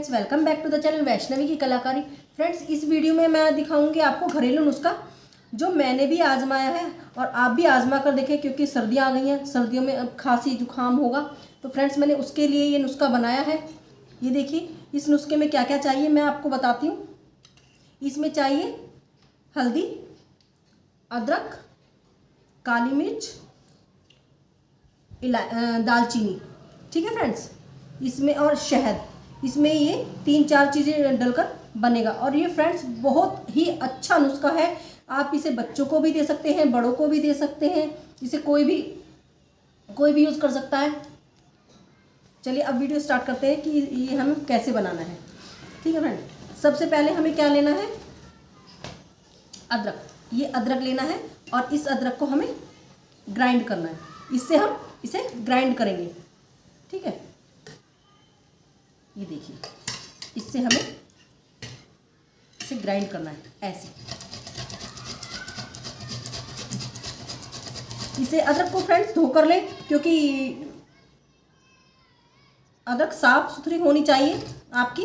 Friends, welcome back to the channel Vaishnavi की कलाकारी। Friends, इस वीडियो में मैं दिखाऊंगी आपको घरेलू नुस्खा जो मैंने भी आजमाया है और आप भी आजमा कर देखें, क्योंकि सर्दियां आ गई हैं। सर्दियों में अब खांसी जुकाम होगा, तो फ्रेंड्स मैंने उसके लिए ये नुस्खा बनाया है। ये देखिए, इस नुस्खे में क्या क्या चाहिए मैं आपको बताती हूँ। इसमें चाहिए हल्दी, अदरक, काली मिर्च, दालचीनी, ठीक है फ्रेंड्स। इसमें और शहद, इसमें ये 3-4 चीज़ें डलकर बनेगा। और ये फ्रेंड्स बहुत ही अच्छा नुस्खा है। आप इसे बच्चों को भी दे सकते हैं, बड़ों को भी दे सकते हैं। इसे कोई भी यूज़ कर सकता है। चलिए अब वीडियो स्टार्ट करते हैं कि ये हमें कैसे बनाना है। ठीक है फ्रेंड, सबसे पहले हमें क्या लेना है, अदरक। ये अदरक लेना है और इस अदरक को हमें ग्राइंड करना है। इससे हम इसे ग्राइंड करेंगे, ठीक है। ये देखिए, इससे हमें इसे ग्राइंड करना है ऐसे। इसे अदरक को फ्रेंड्स धोकर लें, क्योंकि अदरक साफ सुथरी होनी चाहिए आपकी।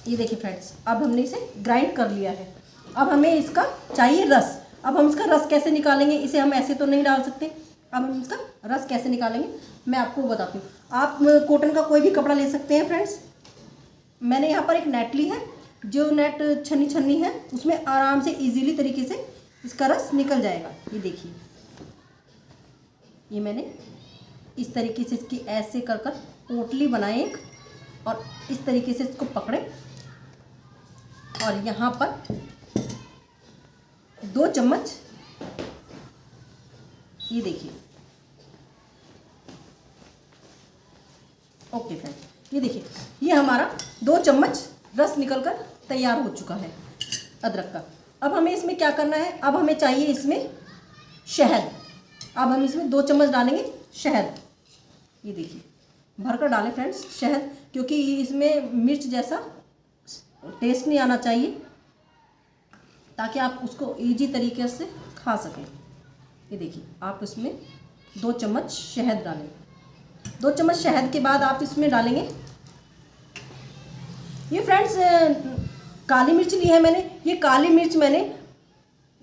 ये देखिए फ्रेंड्स, अब हमने इसे ग्राइंड कर लिया है। अब हमें इसका चाहिए रस। अब हम इसका रस कैसे निकालेंगे, इसे हम ऐसे तो नहीं डाल सकते। अब हम इसका रस कैसे निकालेंगे मैं आपको बताती हूँ। आप कॉटन का कोई भी कपड़ा ले सकते हैं फ्रेंड्स। मैंने यहाँ पर एक नेट ली है, जो नेट छन्नी है, उसमें आराम से इजीली तरीके से इसका रस निकल जाएगा। ये देखिए, ये मैंने इस तरीके से इसकी ऐसे कर पोटली बनाए एक, और इस तरीके से इसको पकड़े और यहाँ पर 2 चम्मच, ये देखिए। ओके फ्रेंड, ये देखिए, ये हमारा 2 चम्मच रस निकलकर तैयार हो चुका है अदरक का। अब हमें इसमें क्या करना है, अब हमें चाहिए इसमें शहद। अब हम इसमें 2 चम्मच डालेंगे शहद। ये देखिए, भरकर डालें फ्रेंड्स शहद, क्योंकि इसमें मिर्च जैसा टेस्ट नहीं आना चाहिए, ताकि आप उसको इजी तरीके से खा सकें। ये देखिए, आप इसमें 2 चम्मच शहद डालें। 2 चम्मच शहद के बाद आप इसमें डालेंगे, ये फ्रेंड्स काली मिर्च ली है मैंने। ये काली मिर्च मैंने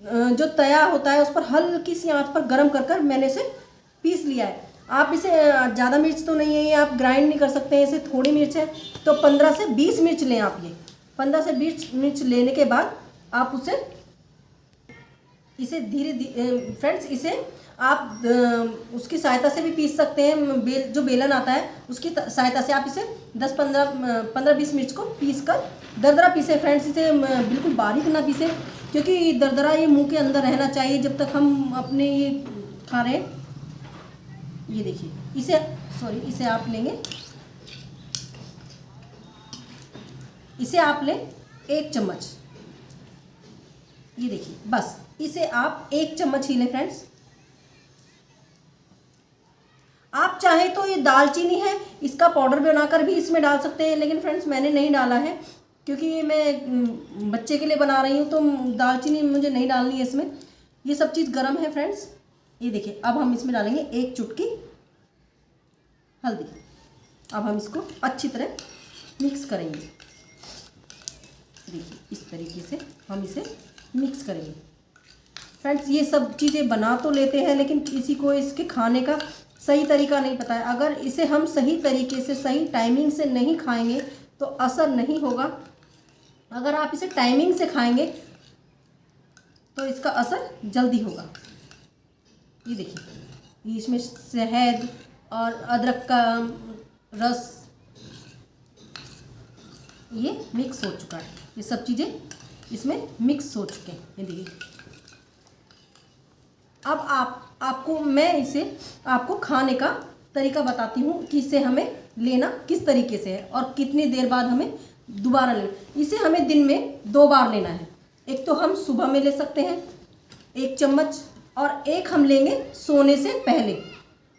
जो तया होता है उस पर हल्की सी आंच पर गर्म कर मैंने इसे पीस लिया है। आप इसे ज़्यादा मिर्च तो नहीं है, ये आप ग्राइंड नहीं कर सकते हैं, इसे थोड़ी मिर्च है, तो 15 से 20 मिर्च लें आप। ये 15 से 20 मिर्च लेने के बाद आप इसे धीरे फ्रेंड्स, इसे आप उसकी सहायता से भी पीस सकते हैं। जो बेलन आता है उसकी सहायता से आप इसे 15-20 मिर्च को पीस कर दरदरा पीसे फ्रेंड्स। इसे बिल्कुल बारीक ना पीसे, क्योंकि दरदरा ये मुंह के अंदर रहना चाहिए जब तक हम अपने ये खा रहे हैं। ये देखिए, इसे आप लेंगे, इसे आप लें 1 चम्मच। ये देखिए, बस इसे आप 1 चम्मच ही लें फ्रेंड्स। आप चाहें तो ये दालचीनी है, इसका पाउडर बनाकर भी इसमें डाल सकते हैं, लेकिन फ्रेंड्स मैंने नहीं डाला है, क्योंकि ये मैं बच्चे के लिए बना रही हूँ, तो दालचीनी मुझे नहीं डालनी है इसमें। ये सब चीज़ गर्म है फ्रेंड्स। ये देखिए, अब हम इसमें डालेंगे 1 चुटकी हल्दी। अब हम इसको अच्छी तरह मिक्स करेंगे। देखिए, इस तरीके से हम इसे मिक्स करेंगे फ्रेंड्स। ये सब चीज़ें बना तो लेते हैं, लेकिन किसी को इसके खाने का सही तरीका नहीं पता है। अगर इसे हम सही तरीके से, सही टाइमिंग से नहीं खाएंगे तो असर नहीं होगा। अगर आप इसे टाइमिंग से खाएंगे तो इसका असर जल्दी होगा। ये देखिए, इसमें शहद और अदरक का रस ये मिक्स हो चुका है। ये सब चीज़ें इसमें मिक्स हो चुके हैं। ये देखिए, अब आपको खाने का तरीका बताती हूँ कि इसे हमें लेना किस तरीके से है और कितनी देर बाद हमें दोबारा लेना। इसे हमें दिन में 2 बार लेना है। एक तो हम सुबह में ले सकते हैं 1 चम्मच, और एक हम लेंगे सोने से पहले।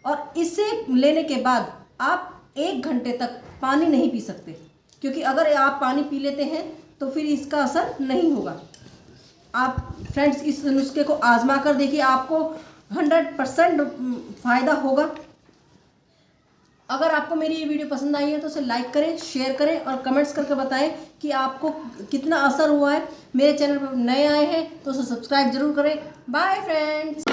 और इसे लेने के बाद आप 1 घंटे तक पानी नहीं पी सकते, क्योंकि अगर आप पानी पी लेते हैं तो फिर इसका असर नहीं होगा। आप फ्रेंड्स इस नुस्खे को आजमा कर देखिए, आपको 100% फ़ायदा होगा। अगर आपको मेरी ये वीडियो पसंद आई है तो उसे लाइक करें, शेयर करें और कमेंट्स करके बताएं कि आपको कितना असर हुआ है। मेरे चैनल पर नए आए हैं तो उसे सब्सक्राइब जरूर करें। Bye friends.